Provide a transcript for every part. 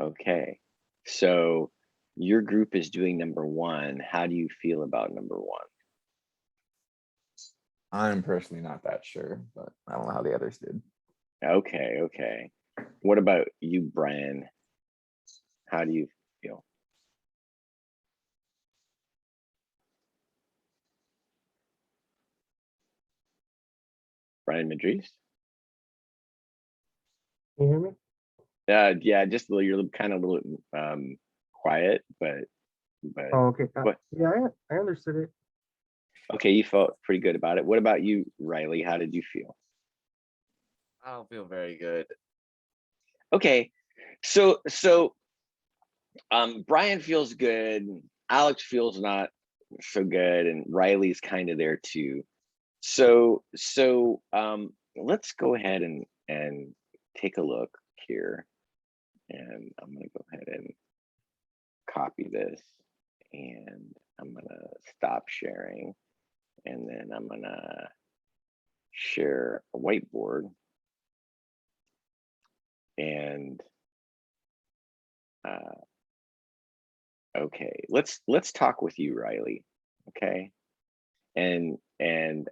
Okay. So your group is doing number one. How do you feel about number one? I'm personally not that sure, but I don't know how the others did. Okay, okay. What about you, Brian? How do you feel? Brian Madris? Can you hear me? Yeah, just a little, you're kind of a little quiet, but Oh, okay. what? Yeah, I understood it. Okay, you felt pretty good about it. What about you, Riley? How did you feel? I don't feel very good. Okay, so Brian feels good, Alex feels not so good, and Riley's kind of there too. So let's go ahead and take a look here, and I'm gonna go ahead and copy this, and I'm gonna stop sharing, and then I'm gonna share a whiteboard, and okay, let's talk with you, Riley. Okay, and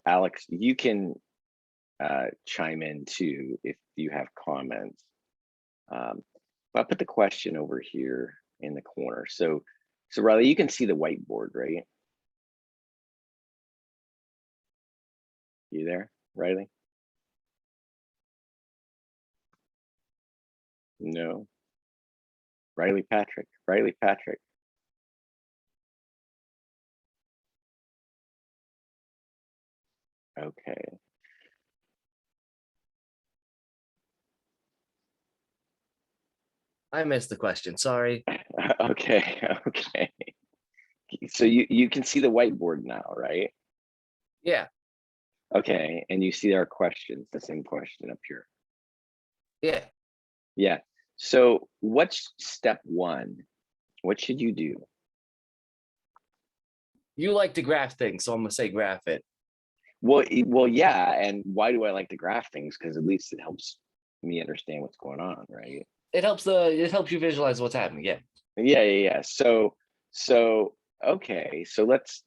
Alex, you can chime in too if you have comments. I'll put the question over here in the corner. So Riley, you can see the whiteboard, right? You there, Riley? No. Riley Patrick. Okay. I missed the question. Sorry. Okay. So you can see the whiteboard now, right? Yeah. Okay, and you see our questions, the same question up here. Yeah. Yeah. So what's step one? What should you do? You like to graph things, so I'm gonna say graph it. Well, yeah. And why do I like to graph things? Because at least it helps me understand what's going on, right? It helps you visualize what's happening. Yeah. Yeah. So okay. So let's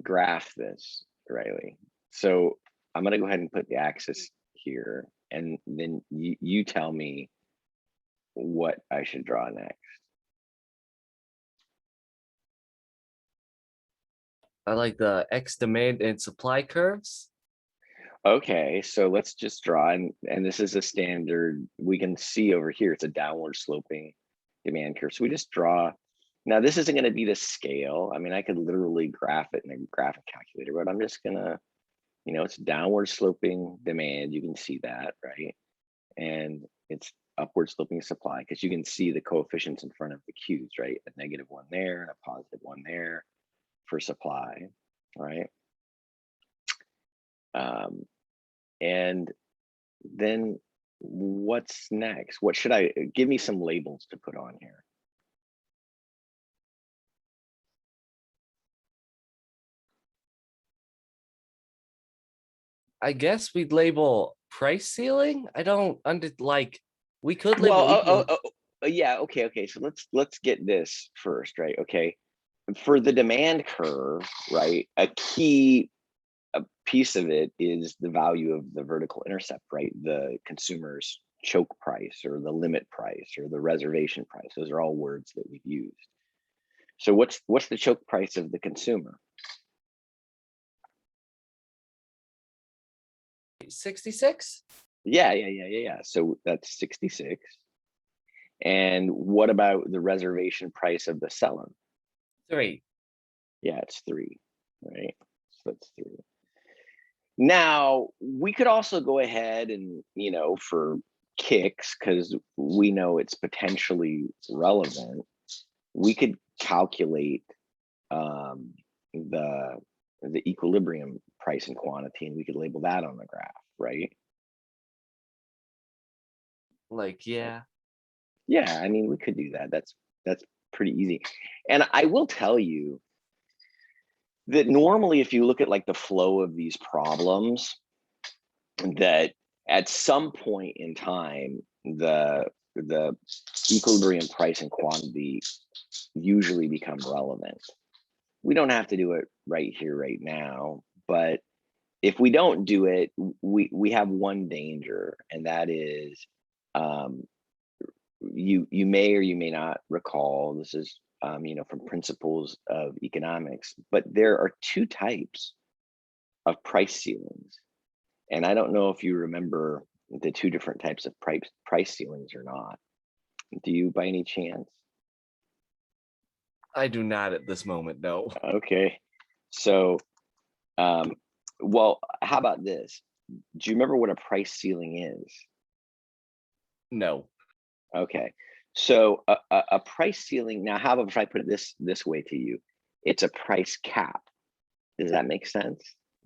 graph this, Riley. So I'm gonna go ahead and put the axis here, and then you tell me what I should draw next. I like the X demand and supply curves. Okay, so let's just draw, and this is a standard, we can see over here, it's a downward sloping demand curve. So we just draw. Now this isn't gonna be the scale. I mean, I could literally graph it in a graphic calculator, but I'm just gonna, it's downward sloping demand, you can see that, right? And it's upward sloping supply, because you can see the coefficients in front of the Q's, right? A negative one there and a positive one there for supply, right? And then what's next? What should I give me some labels to put on here? I guess we'd label price ceiling. I don't we could label. Yeah, okay. So let's get this first, right? Okay. For the demand curve, right? A piece of it is the value of the vertical intercept, right? The consumer's choke price or the limit price or the reservation price. Those are all words that we've used. So what's the choke price of the consumer? 66? Yeah. So that's 66. And what about the reservation price of the seller? 3. Yeah, it's 3, right? So that's 3. Now, we could also go ahead and, for kicks, because we know it's potentially relevant, we could calculate the equilibrium price and quantity, and we could label that on the graph, right? Yeah. Yeah, I mean, we could do that. That's pretty easy. And I will tell you that normally, if you look at like the flow of these problems, that at some point in time, the the equilibrium price and quantity usually become relevant. We don't have to do it right here, right now, but if we don't do it, we have one danger, and that is you may or you may not recall, this is from principles of economics, but there are two types of price ceilings. And I don't know if you remember the two different types of price ceilings or not. Do you by any chance? I do not at this moment, no. Okay. So, well, how about this? Do you remember what a price ceiling is? No. Okay. So a price ceiling, now how about if I put it this way to you? It's a price cap. Does that make sense?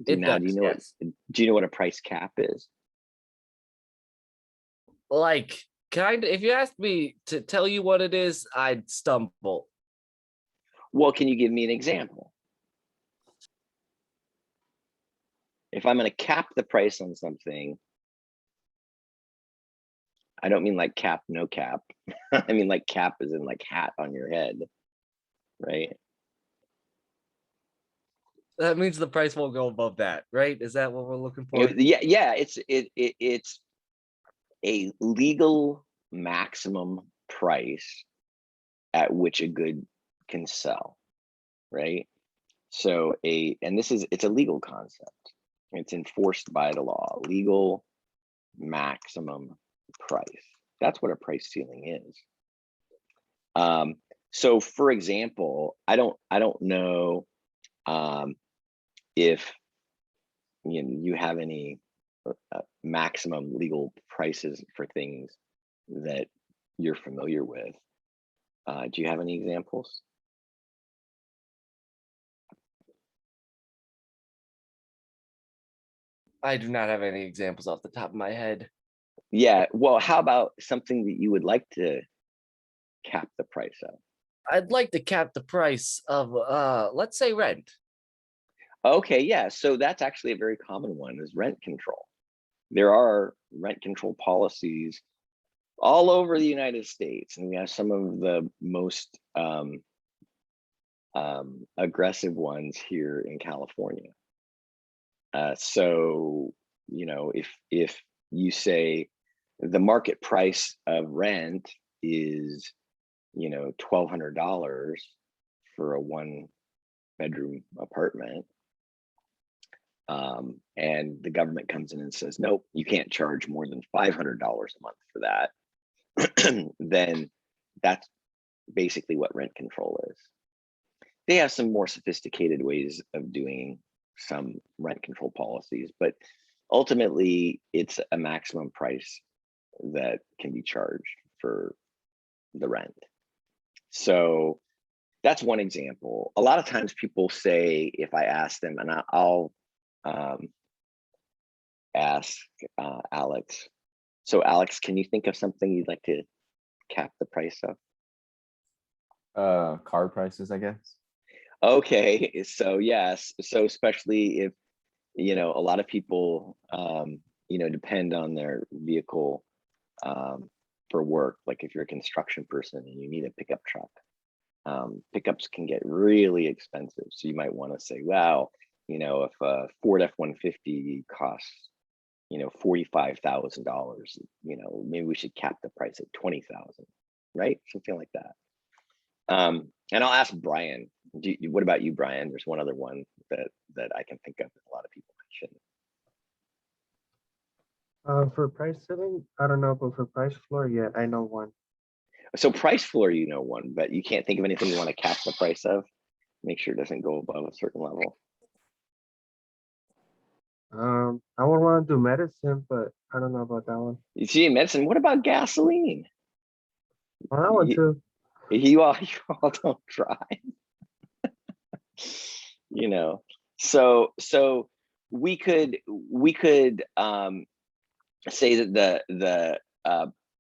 It does, do you know yes. do you know what a price cap is? Like, kind of, if you asked me to tell you what it is, I'd stumble. Well, can you give me an example? If I'm going to cap the price on something, I don't mean like cap, no cap. I mean like cap is in like hat on your head, right? That means the price won't go above that, right? Is that what we're looking for? Yeah, it's a legal maximum price at which a good can sell, right? So it's a legal concept. It's enforced by the law, legal maximum price. That's what a price ceiling is. So for example, I don't know if you have any maximum legal prices for things that you're familiar with. Do you have any examples? I do not have any examples off the top of my head. Yeah, well, how about something that you would like to cap the price of? I'd like to cap the price of, let's say, rent. Okay, yeah, so that's actually a very common one, is rent control. There are rent control policies all over the United States, and we have some of the most aggressive ones here in California. So, if you say the market price of rent is, $1,200 for a 1-bedroom apartment, and the government comes in and says, nope, you can't charge more than $500 a month for that, then that's basically what rent control is. They have some more sophisticated ways of doing some rent control policies, but ultimately it's a maximum price that can be charged for the rent. So that's one example. A lot of times people say, if I ask them, and I'll ask Alex. So Alex, can you think of something you'd like to cap the price of? Car prices, I guess. Okay, so yes, so especially if a lot of people depend on their vehicle for work, like if you're a construction person and you need a pickup truck, pickups can get really expensive. So you might want to say, wow, if a Ford F-150 costs $45,000, maybe we should cap the price at 20,000, right? Something like that. And I'll ask Brian. What about you, Brian? There's one other one that I can think of that a lot of people mention. For price setting, I don't know, but for price floor, yeah, I know one. So price floor, one, but you can't think of anything you want to cap the price of. Make sure it doesn't go above a certain level. I would want to do medicine, but I don't know about that one. You see, medicine. What about gasoline? Well, that one too. You all don't drive. So we could say that the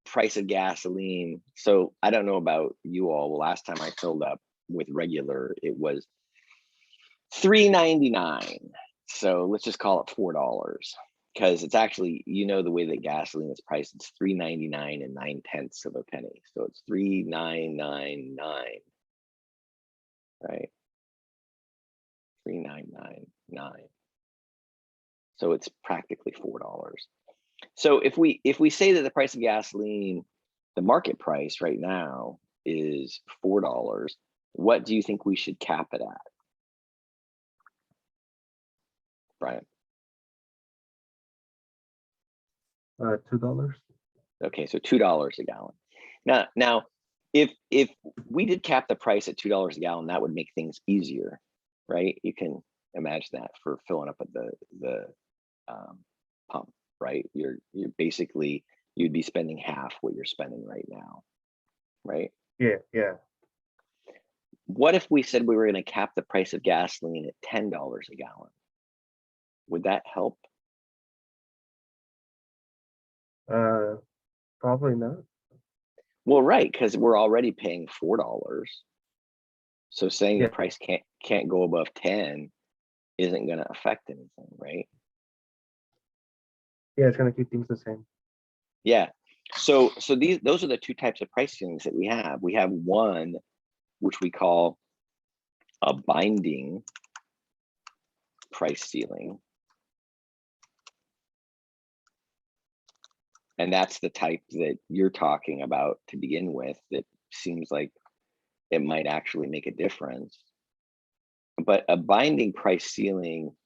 price of gasoline. So I don't know about you all. The last time I filled up with regular, it was $3.99. So let's just call it $4. because it's actually, the way that gasoline is priced, it's $3.99 and 9/10 of a penny. So it's 3,999, right? 3,999. So it's practically $4. So if we say that the price of gasoline, the market price right now is $4, what do you think we should cap it at, Brian? $2. Okay, so $2 a gallon. Now, if we did cap the price at $2 a gallon, that would make things easier, right? You can imagine that for filling up at the pump, right? You're basically, you'd be spending half what you're spending right now, right? Yeah, yeah. What if we said we were going to cap the price of gasoline at $10 a gallon? Would that help? Probably not. Well, right, because we're already paying $4. So saying Yeah. the price can't go above 10 isn't going to affect anything, right? Yeah, it's gonna keep things the same. Yeah. So those are the two types of price ceilings that we have. We have one which we call a binding price ceiling. And that's the type that you're talking about to begin with, that seems like it might actually make a difference. But a binding price ceiling,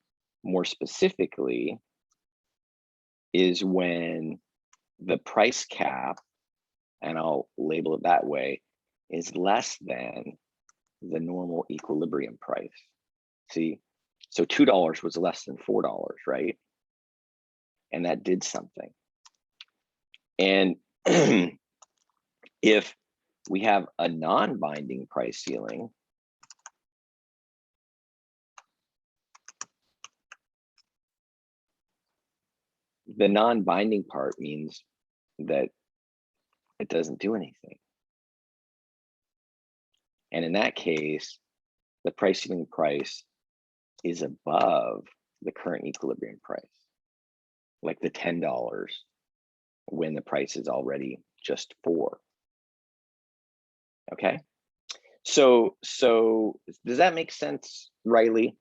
more specifically, is when the price cap, and I'll label it that way, is less than the normal equilibrium price. See, so $2 was less than $4, right? And that did something. And if we have a non-binding price ceiling, the non-binding part means that it doesn't do anything. And in that case, the price ceiling price is above the current equilibrium price, like the $10 when the price is already just $4. Okay. So does that make sense, Riley?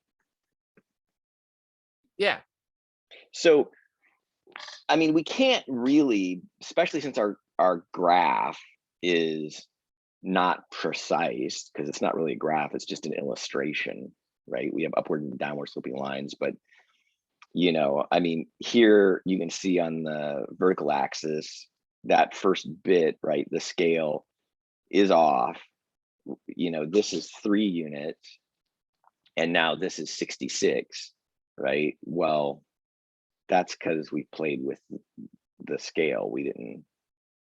Yeah. So, I mean, we can't really, especially since our graph is not precise, because it's not really a graph, it's just an illustration, right? We have upward and downward sloping lines, but I mean, here you can see on the vertical axis, that first bit, right? The scale is off. This is 3 units, and now this is 66, right? Well, that's because we played with the scale. We didn't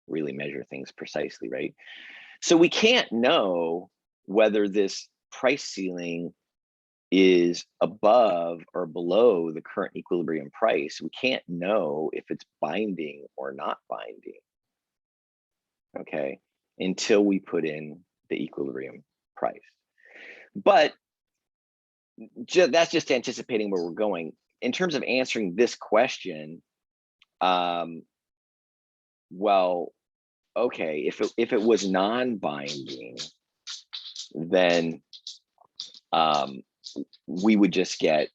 really measure things precisely, right? So we can't know whether this price ceiling is above or below the current equilibrium price. We can't know if it's binding or not binding, okay, until we put in the equilibrium price. But that's just anticipating where we're going. In terms of answering this question, well, okay, if it was non-binding, then we would just get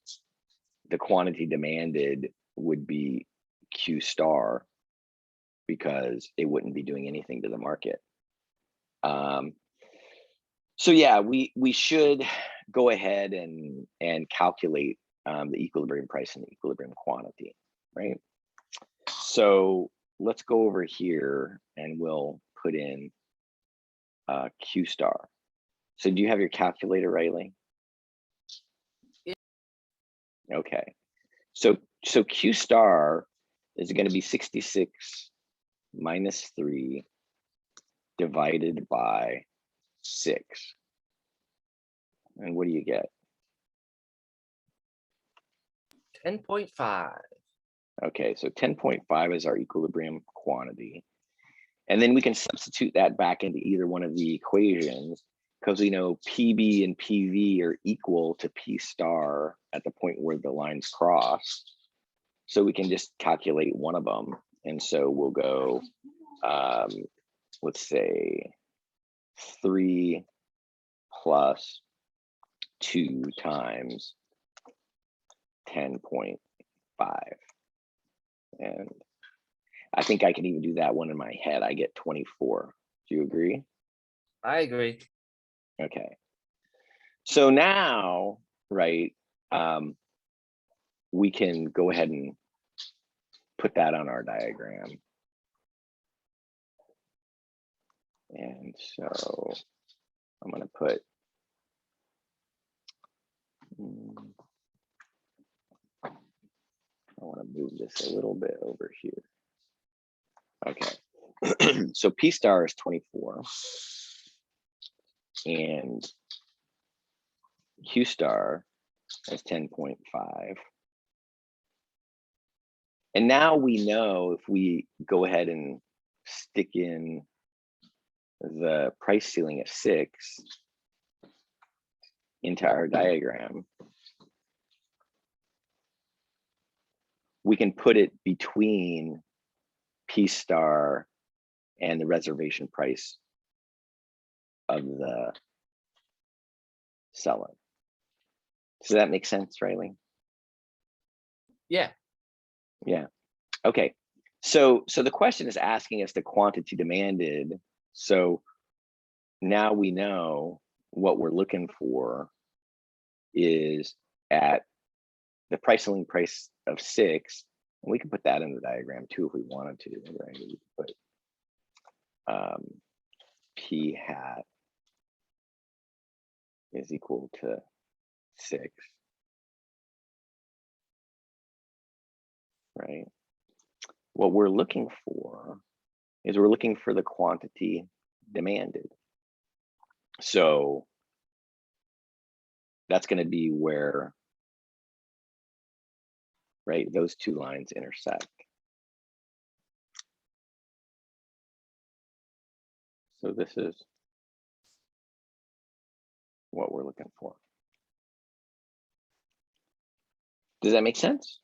the quantity demanded would be Q star, because it wouldn't be doing anything to the market. So yeah, we should go ahead and calculate the equilibrium price and the equilibrium quantity, right? So let's go over here and we'll put in Q star. So do you have your calculator, Riley? Yeah. Okay. So Q star is going to be 66 minus 3 divided by 6. And what do you get? 10.5. Okay, so 10.5 is our equilibrium quantity. And then we can substitute that back into either one of the equations, because we know PB and PV are equal to P star at the point where the lines cross. So we can just calculate one of them. And so we'll go, let's say 3 plus 2 times 10.5. And I think I can even do that one in my head. I get 24. Do you agree? I agree. Okay. So now, right, we can go ahead and put that on our diagram. And so I'm going to put, I want to move this a little bit over here. Okay. So P star is 24 and Q star is 10.5. And now we know if we go ahead and stick in the price ceiling of 6 into our diagram, we can put it between P star and the reservation price of the seller. Does that make sense, Riley? Yeah. Yeah. Okay. So the question is asking us the quantity demanded. So now we know what we're looking for is at the price ceiling price of 6. And we can put that in the diagram too if we wanted to, right? We could put P hat is equal to 6, right? What we're looking for is we're looking for the quantity demanded. So that's going to be where, right, those two lines intersect. So this is what we're looking for. Does that make sense?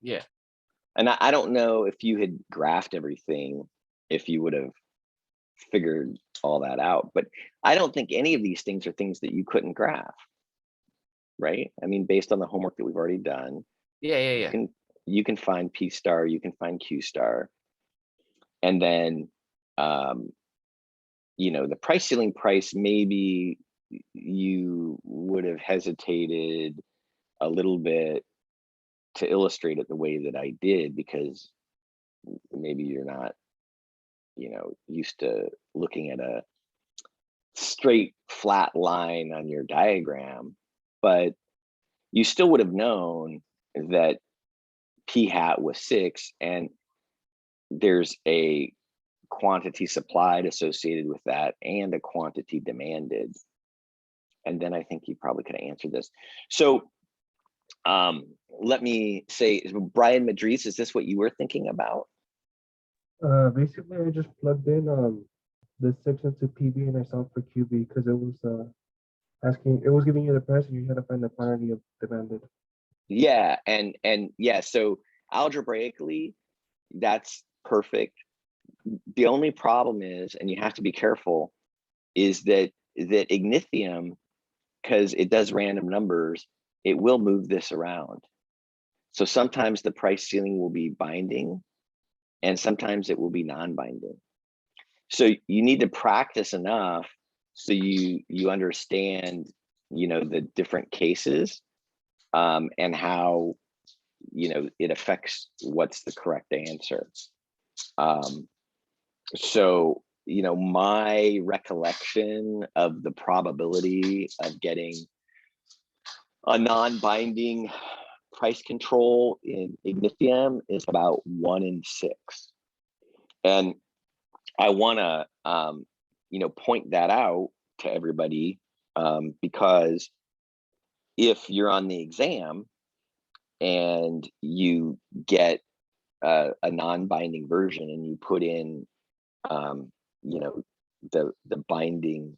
Yeah. And I don't know if you had graphed everything, if you would have figured all that out, but I don't think any of these things are things that you couldn't graph, right? I mean, based on the homework that we've already done, Yeah. you can find P star, you can find Q star, and then you know, the price ceiling price, maybe you would have hesitated a little bit to illustrate it the way that I did, because maybe you're not, you know, used to looking at a straight flat line on your diagram, but you still would have known that P hat was 6 and there's a quantity supplied associated with that and a quantity demanded. And then I think you probably could answer this. So let me say, Brian Madrid, is this what you were thinking about? Basically, I just plugged in the 6 into PB and I solved for QB because it was asking, it was giving you the price and you had to find the quantity of demanded. Yeah, and yeah, so algebraically, that's perfect. The only problem is, and you have to be careful, is that Ignithium, because it does random numbers, it will move this around. So sometimes the price ceiling will be binding and sometimes it will be non-binding. So you need to practice enough so you understand, you know, the different cases and how, you know, it affects what's the correct answer. So, you know, my recollection of the probability of getting a non-binding price control in Ignithium is about 1 in 6. And I want to, you know, point that out to everybody because if you're on the exam and you get a non-binding version and you put in, you know, the binding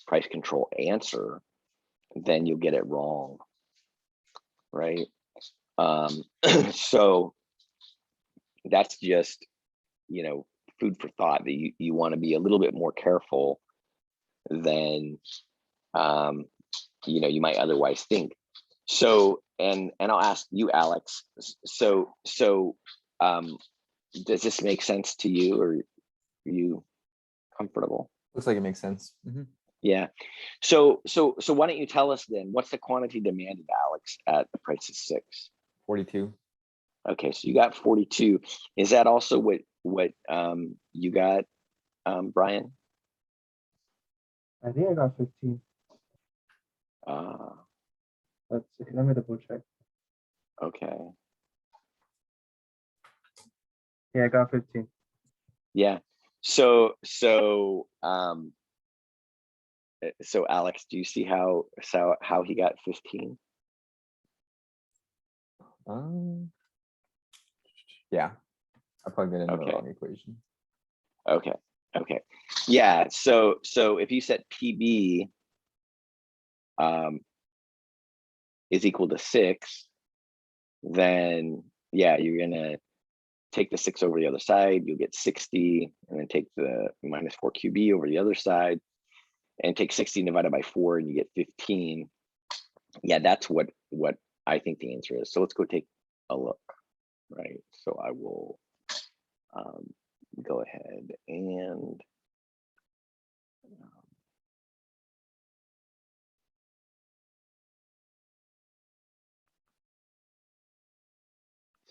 price control answer, then you'll get it wrong, right? So that's just, food for thought, that you want to be a little bit more careful than, you might otherwise think. So, and I'll ask you, Alex, so, does this make sense to you, or are you comfortable? Looks like it makes sense. Mhm. Yeah. So why don't you tell us then, what's the quantity demanded, Alex, at the price of 6? 42. Okay, so you got 42. Is that also what you got, Brian? I think I got 15. Uh, Let's see. Let me double check. okay. Yeah, I got 15. Yeah. So Alex, do you see how he got 15? Yeah, I plugged it into the Okay. wrong equation. Okay. Yeah. So if you set PB is equal to 6, then yeah, you're gonna take the 6 over the other side, you'll get 60, and then take the minus 4 QB over the other side, and take 16 divided by 4, and you get 15. Yeah, that's what I think the answer is. So let's go take a look, right? So I will go ahead and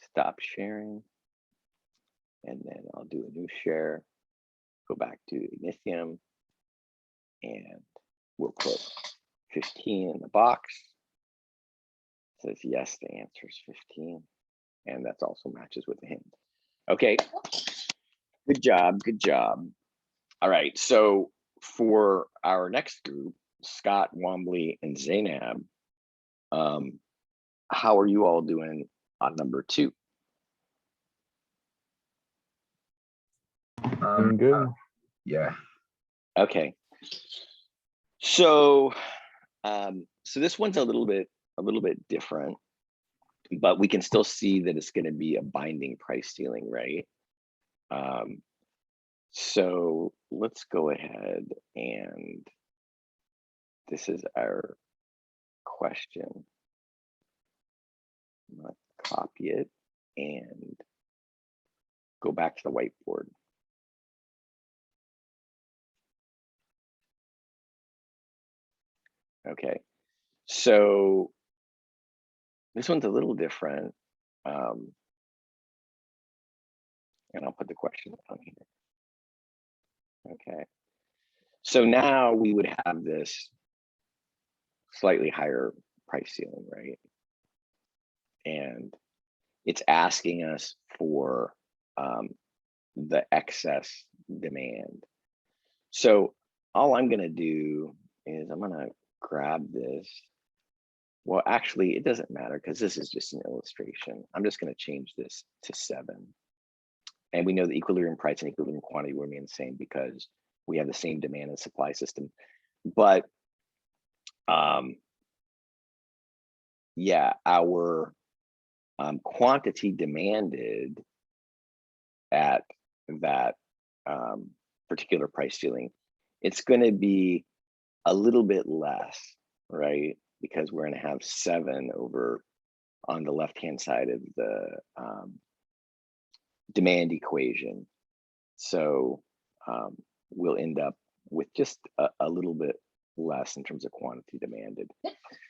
stop sharing, and then I'll do a new share, go back to Initium, and we'll put 15 in the box. It says yes, the answer is 15, and that's also matches with the hint. Okay, good job. All right, so for our next group, Scott, Wombly, and Zainab, how are you all doing on number 2? I'm good. Yeah. Okay. So this one's a little bit different, but we can still see that it's going to be a binding price ceiling, right? So let's go ahead, and this is our question. I'm going to copy it and go back to the whiteboard. Okay, so this one's a little different. And I'll put the question down here. Okay, so now we would have this slightly higher price ceiling, right? And it's asking us for the excess demand. So all I'm going to do is I'm going to grab this. Well, actually, it doesn't matter because this is just an illustration. I'm just going to change this to 7. And we know the equilibrium price and equilibrium quantity will remain the same because we have the same demand and supply system. But yeah, our quantity demanded at that particular price ceiling, it's going to be a little bit less, right? Because we're going to have 7 over on the left-hand side of the demand equation. So we'll end up with just a little bit less in terms of quantity demanded.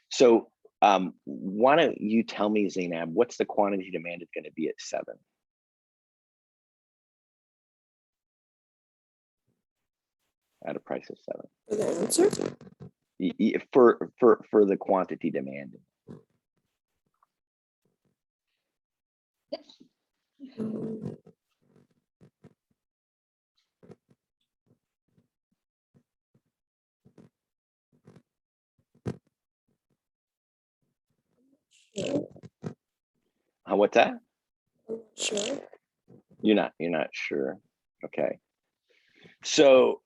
So why don't you tell me, Zainab, what's the quantity demanded going to be at 7? At a price of 7. For the answer? For the quantity demanded. What's that? Sure. You're not sure. Okay. So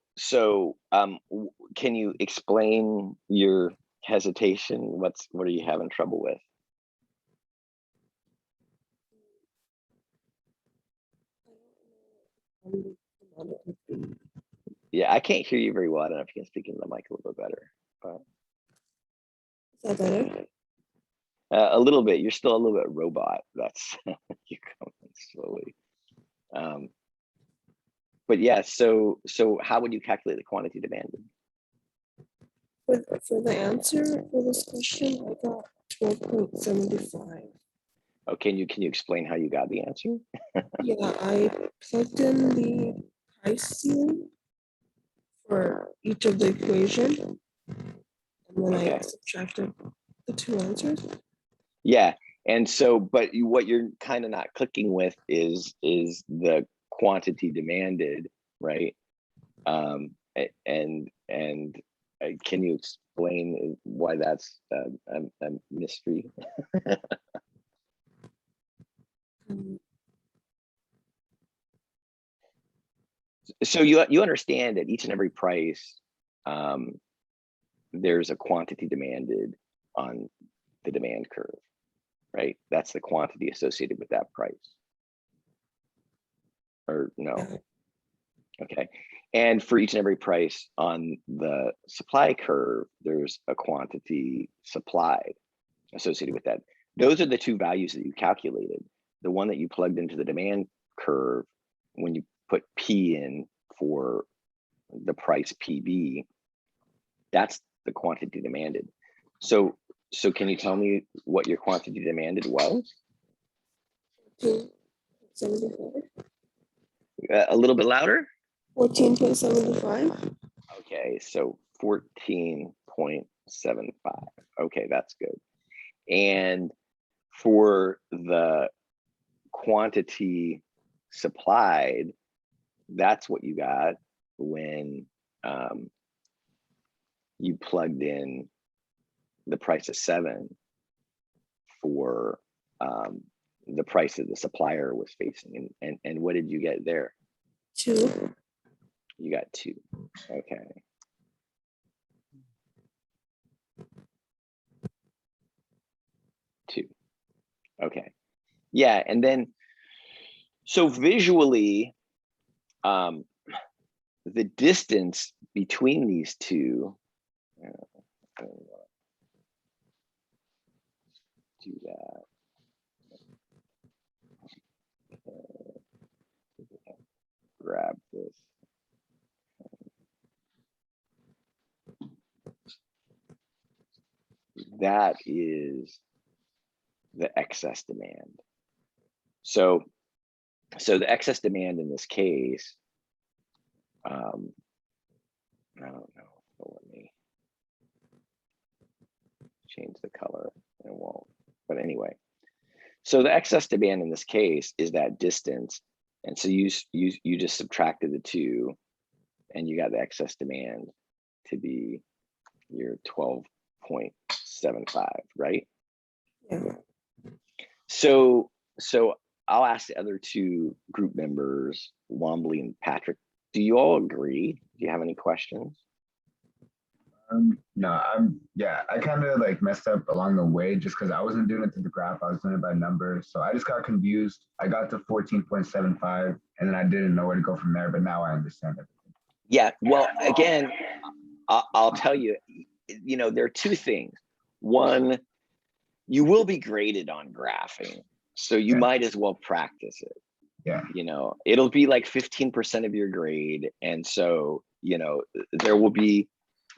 can you explain your hesitation? What are you having trouble with? Yeah, I can't hear you very well. I don't know if you can speak into the mic a little bit better, but Is that better? a little bit. You're still a little bit robot. That's you're coming slowly. But yeah, so how would you calculate the quantity demanded? For the answer for this question, I got 12.75. Oh, can you explain how you got the answer? Yeah, I plugged in the price ceiling for each of the equation, and then I Okay. subtracted the two answers. Yeah, and so, but what you're kind of not clicking with is the quantity demanded, right? And can you explain why that's a mystery? Um, So you understand at each and every price, there's a quantity demanded on the demand curve, right? That's the quantity associated with that price. Or no? yeah, Okay. And for each and every price on the supply curve, there's a quantity supplied associated with that. Those are the two values that you calculated. The one that you plugged into the demand curve, when you put P in for the price PB, that's the quantity demanded. So can you tell me what your quantity demanded was? 14.75. A little bit louder? 14.75. Okay, so 14.75. Okay, that's good. And for the quantity supplied, that's what you got when you plugged in the price of 7 for the price that the supplier was facing. And what did you get there? 2. You got 2. Okay. Two. Okay. Yeah, and then so visually, the distance between these two, do that. Grab this. That is the excess demand. So the excess demand in this case, I don't know. So let me change the color. It won't. But anyway, so the excess demand in this case is that distance, and so you just subtracted the 2, and you got the excess demand to be your 12.75, right? Yeah. So I'll ask the other 2 group members, Wombly and Patrick, do you all agree? Do you have any questions? No, I kind of like messed up along the way just because I wasn't doing it to the graph. I was doing it by numbers. So I just got confused. I got to 14.75 and then I didn't know where to go from there, but now I understand it. Yeah, well, again, I'll tell you, there are 2 things. One, you will be graded on graphing, so you might as well practice it. Yeah. It'll be like 15% of your grade. And so, there will be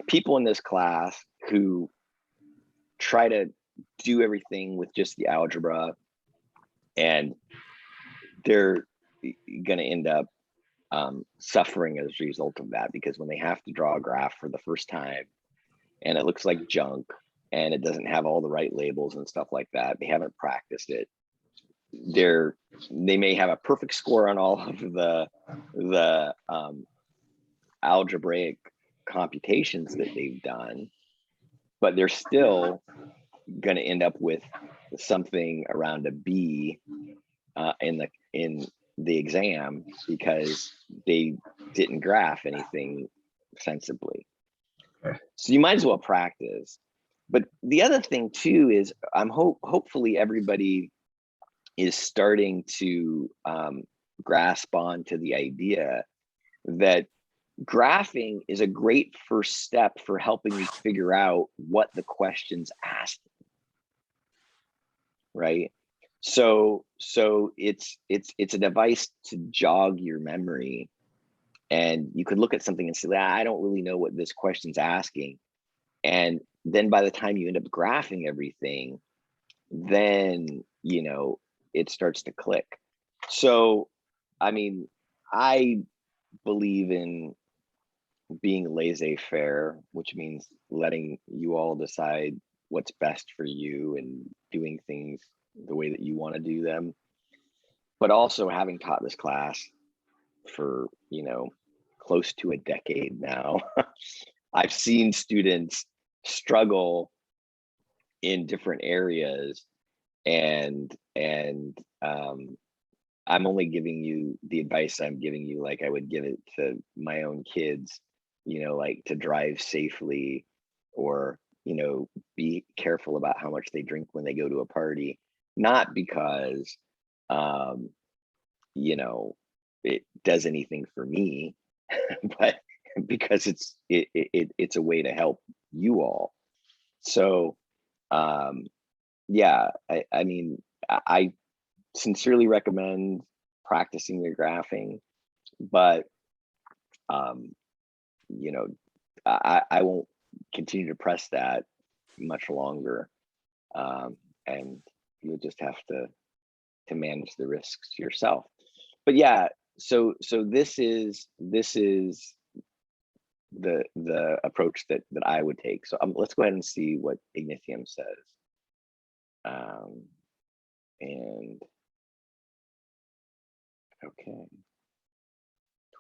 people in this class who try to do everything with just the algebra, and they're going to end up suffering as a result of that, because when they have to draw a graph for the first time and it looks like junk and it doesn't have all the right labels and stuff like that, they haven't practiced it. They may have a perfect score on all of the algebraic computations that they've done, but they're still going to end up with something around a B in the exam because they didn't graph anything sensibly. So you might as well practice. But the other thing too is hopefully everybody is starting to grasp on to the idea that graphing is a great first step for helping you figure out what the question's asking, right? So it's a device to jog your memory, and you could look at something and say, I don't really know what this question's asking. And then by the time you end up graphing everything, then, you know, it starts to click. So, I mean, I believe in being laissez-faire, which means letting you all decide what's best for you and doing things the way that you want to do them. But also, having taught this class for, you know, close to a decade now, I've seen students struggle in different areas, and I'm only giving you the advice I'm giving you like I would give it to my own kids, you know, like to drive safely, or, you know, be careful about how much they drink when they go to a party, not because you know, it does anything for me, but because it's a way to help you all. So yeah, I mean, I sincerely recommend practicing your graphing, but you know, I won't continue to press that much longer, and you'll just have to manage the risks yourself. But yeah, so this is the approach that I would take. So let's go ahead and see what Ignatium says. And okay,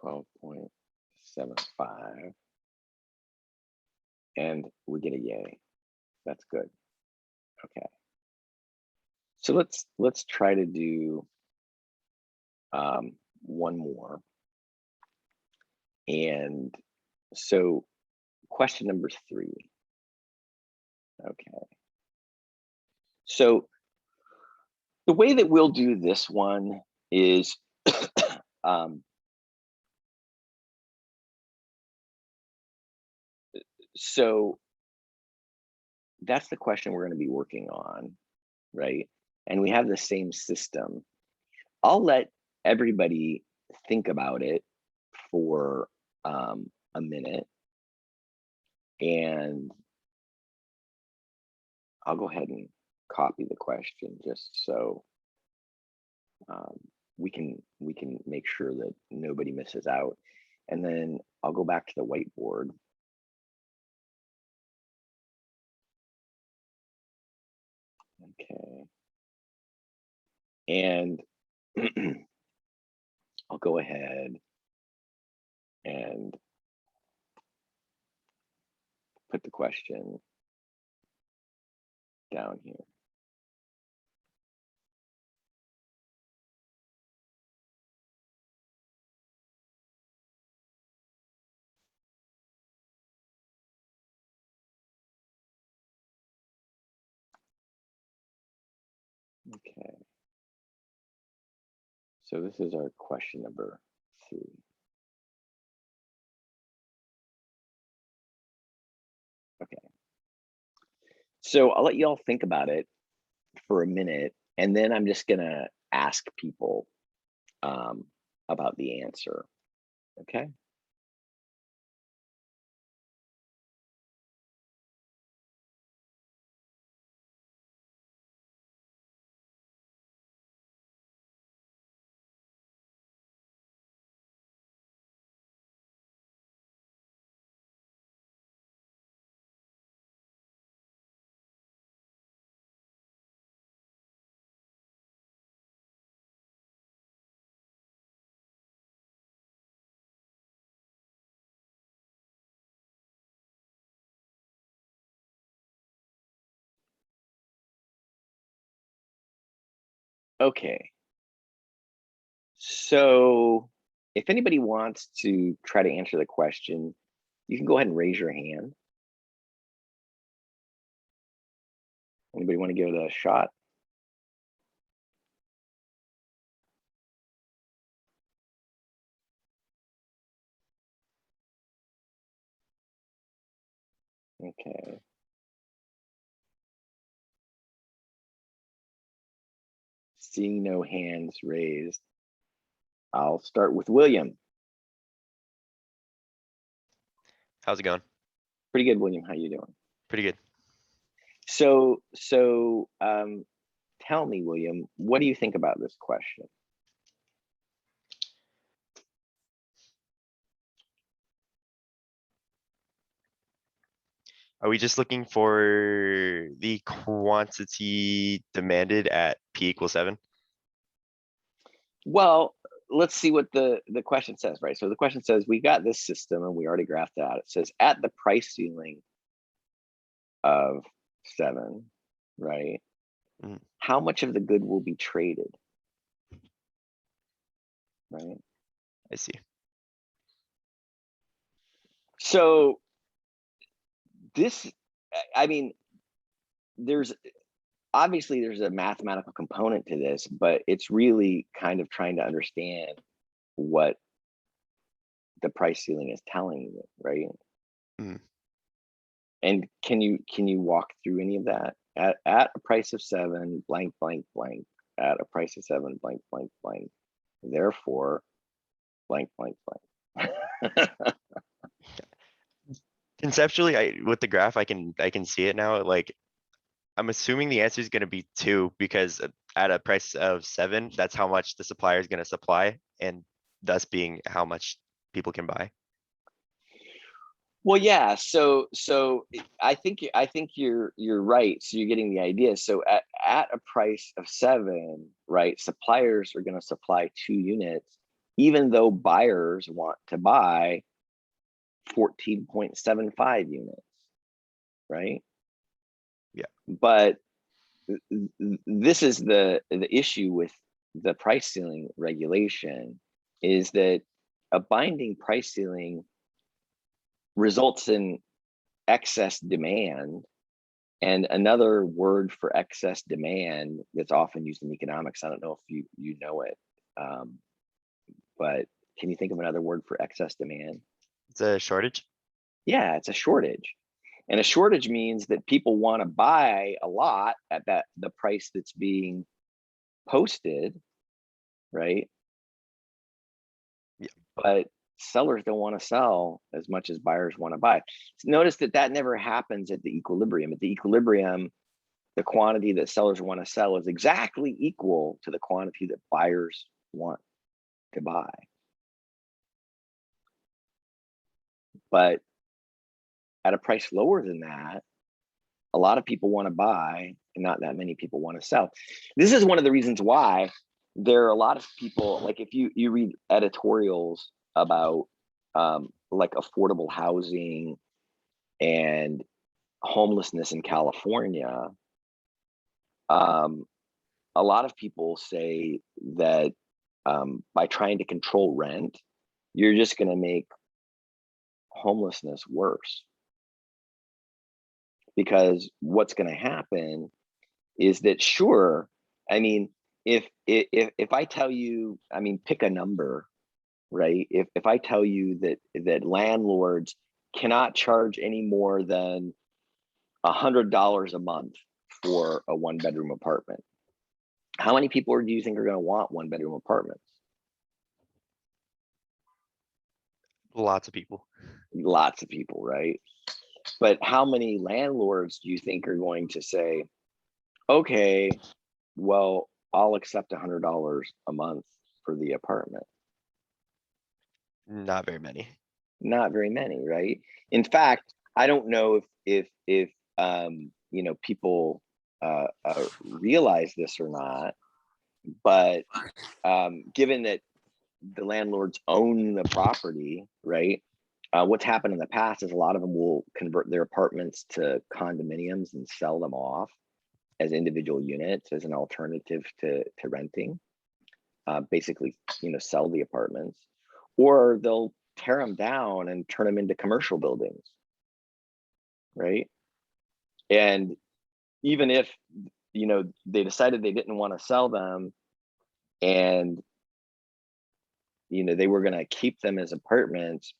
12.75, and we get a yay. That's good. Okay, so let's try to do one more. And so question number 3. Okay, so the way that we'll do this one is so that's the question we're going to be working on, right? And we have the same system. I'll let everybody think about it for a minute, and I'll go ahead and copy the question just so we can make sure that nobody misses out. And then I'll go back to the whiteboard. Okay. And I'll go ahead and put the question down here. Okay. So this is our question number 3. Okay. So I'll let you all think about it for a minute, and then I'm just gonna ask people about the answer. Okay. Okay. So if anybody wants to try to answer the question, you can go ahead and raise your hand. Anybody want to give it a shot? Okay. Seeing no hands raised, I'll start with William. How's it going? Pretty good, William. How you doing? Pretty good. So tell me, William, what do you think about this question? Are we just looking for the quantity demanded at P equals 7? Well, let's see what the question says, right? So the question says, we got this system and we already graphed that. It says at the price ceiling of 7, right? Mhm. How much of the good will be traded? Right? I see. So this, I mean, there's obviously there's a mathematical component to this, but it's really kind of trying to understand what the price ceiling is telling you, right? Mhm. And can you walk through any of that? At a price of 7, blank, blank, blank, at a price of 7, blank, blank, blank, therefore, blank, blank, blank. Conceptually, with the graph, I can see it now. Like, I'm assuming the answer is going to be 2 because at a price of 7, that's how much the supplier is going to supply, and thus being how much people can buy. Well, yeah. So I think you're right. So you're getting the idea. So at a price of 7, right? Suppliers are going to supply 2 units, even though buyers want to buy 14.75 units, right? Yeah. But this is the issue with the price ceiling regulation, is that a binding price ceiling results in excess demand. And another word for excess demand that's often used in economics, I don't know if you know it, but can you think of another word for excess demand? It's a shortage. Yeah, it's a shortage. And a shortage means that people want to buy a lot at the price that's being posted, right? Yeah. But sellers don't want to sell as much as buyers want to buy. Notice that never happens at the equilibrium. At the equilibrium, the quantity that sellers want to sell is exactly equal to the quantity that buyers want to buy. But at a price lower than that, a lot of people want to buy and not that many people want to sell. This is one of the reasons why there are a lot of people, like if you read editorials about like affordable housing and homelessness in California, a lot of people say that by trying to control rent, you're just going to make homelessness worse. Because what's going to happen is that, sure, I mean, if I tell you, I mean, pick a number, right? If I tell you that landlords cannot charge any more than $100 a month for a 1-bedroom apartment, how many people do you think are going to want 1-bedroom apartments? Lots of people. Lots of people, right? But how many landlords do you think are going to say, okay, well, I'll accept $100 a month for the apartment? Not very many. Not very many, right? In fact, I don't know if you know, people realize this or not, but given that the landlords own the property, right? What's happened in the past is a lot of them will convert their apartments to condominiums and sell them off as individual units as an alternative to renting. Basically, you know, sell the apartments, or they'll tear them down and turn them into commercial buildings, right? And even if, you know, they decided they didn't want to sell them and, you know, they were going to keep them as apartments,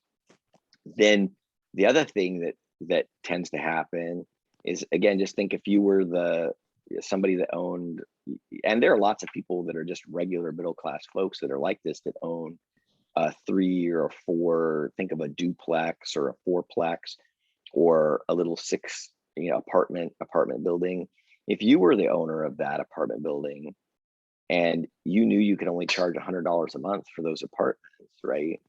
then the other thing that tends to happen is, again, just think if you were somebody that owned, and there are lots of people that are just regular middle class folks that are like this, that own a 3 or 4, think of a duplex or a 4-plex or a little 6, apartment building. If you were the owner of that apartment building and you knew you could only charge $100 a month for those apartments, right?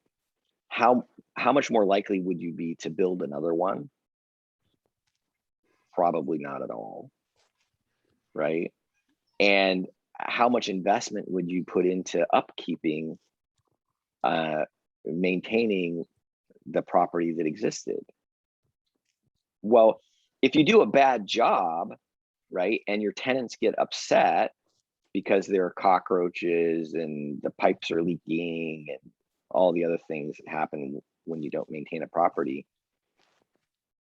How much more likely would you be to build another one? Probably not at all, right? And how much investment would you put into upkeeping, maintaining the property that existed? Well, if you do a bad job, right, and your tenants get upset because there are cockroaches and the pipes are leaking and all the other things that happen when you don't maintain a property,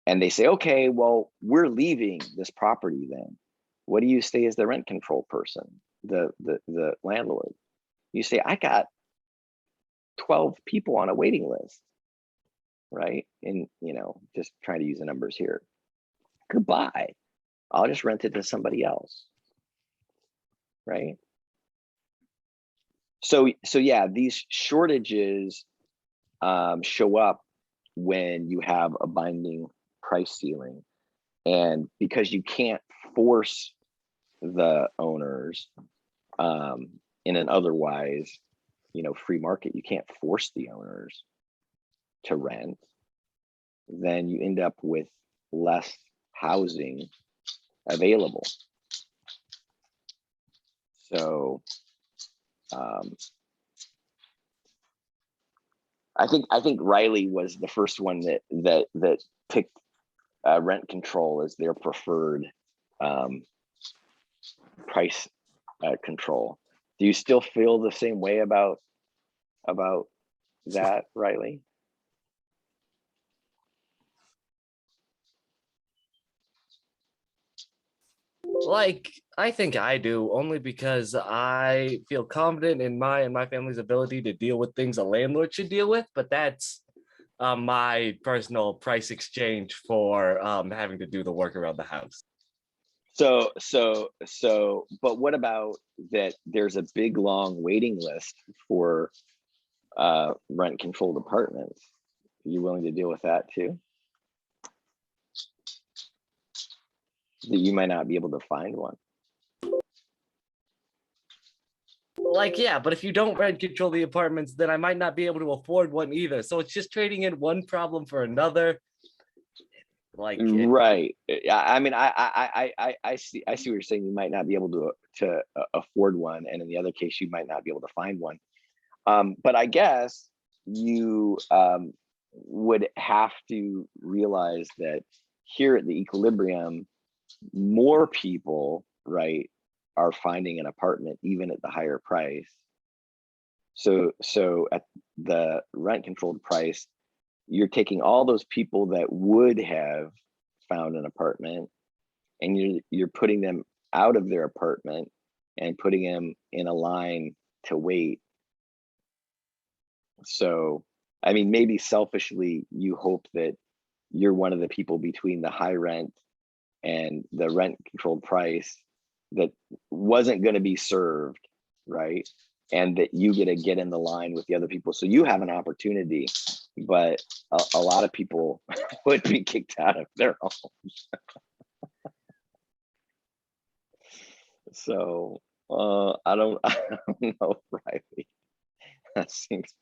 and they say, okay, well, we're leaving this property then. What do you say as the rent control person, the landlord? You say, I got 12 people on a waiting list, right? And, just trying to use the numbers here. Goodbye. I'll just rent it to somebody else, right? So yeah, these shortages show up when you have a binding price ceiling, and because you can't force the owners in an otherwise, free market, you can't force the owners to rent, then you end up with less housing available. So I think Riley was the first one that picked rent control as their preferred price control. Do you still feel the same way about that, Riley? Like, I think I do, only because I feel confident in my and my family's ability to deal with things a landlord should deal with, but that's my personal price exchange for having to do the work around the house. So, but what about that? There's a big long waiting list for rent controlled apartments. Are you willing to deal with that too? That you might not be able to find one. Like, yeah, but if you don't rent control the apartments, then I might not be able to afford one either. So it's just trading in one problem for another. Like, right. I mean, I see what you're saying. You might not be able to afford one, and in the other case, you might not be able to find one. But I guess you would have to realize that here at the Equilibrium, more people, right, are finding an apartment even at the higher price. So at the rent controlled price, you're taking all those people that would have found an apartment and you're putting them out of their apartment and putting them in a line to wait. So, I mean, maybe selfishly, you hope that you're one of the people between the high rent and the rent controlled price that wasn't going to be served, right? And that you get to get in the line with the other people. So you have an opportunity, but a lot of people would be kicked out of their homes. So I don't know, Riley. That seems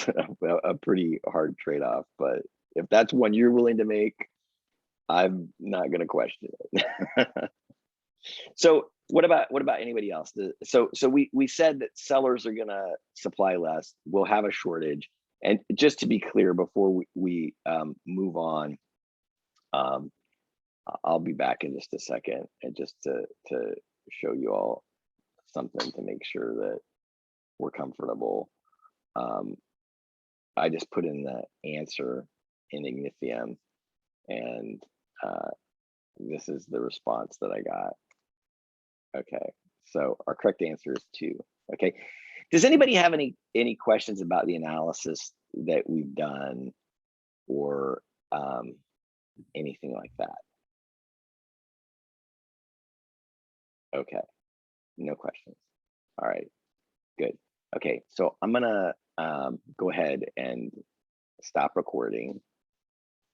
a pretty hard trade-off, but if that's one you're willing to make, I'm not going to question it. So what about anybody else? So we said that sellers are going to supply less. We'll have a shortage. And just to be clear, before we move on, I'll be back in just a second, and just to show you all something to make sure that we're comfortable. I just put in the answer in Ignithium, and this is the response that I got. Okay, so our correct answer is 2. Okay, does anybody have any questions about the analysis that we've done, or anything like that. Okay, no questions. All right, good. Okay, so I'm gonna go ahead and stop recording.